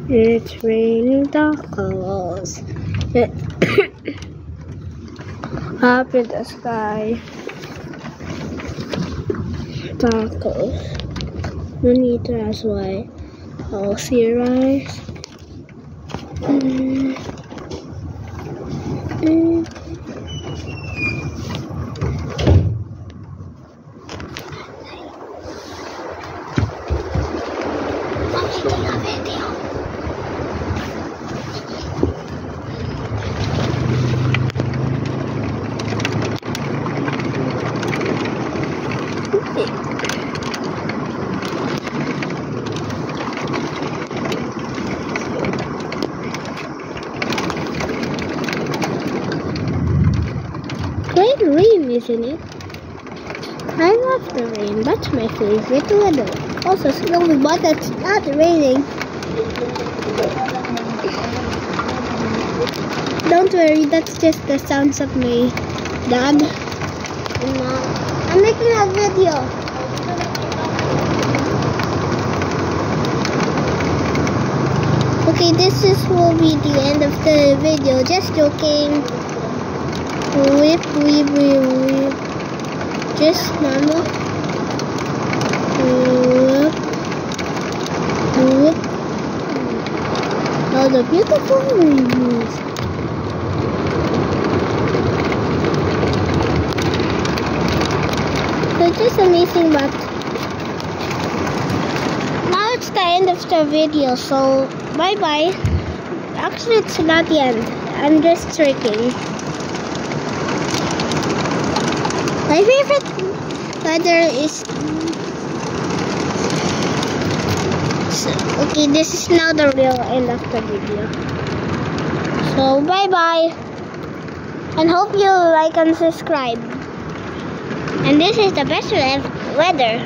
It's raining tacos. Up in the sky. Tacos. Bonitas white. Healthy rice. Great rain, isn't it? I love the rain. That's my favorite weather. Also, snowy, but it's not raining. Don't worry, that's just the sounds of my dad. I'm making a video. Okay, will be the end of the video. Just joking. Whip. Just normal. Whip. Oh, the beautiful reviews. So just amazing, but now it's the end of the video, so bye-bye. Actually, it's not the end. I'm just tricking. My favorite weather is... Okay, this is now the real end of the video. So, bye-bye. And hope you like and subscribe. And this is the best weather.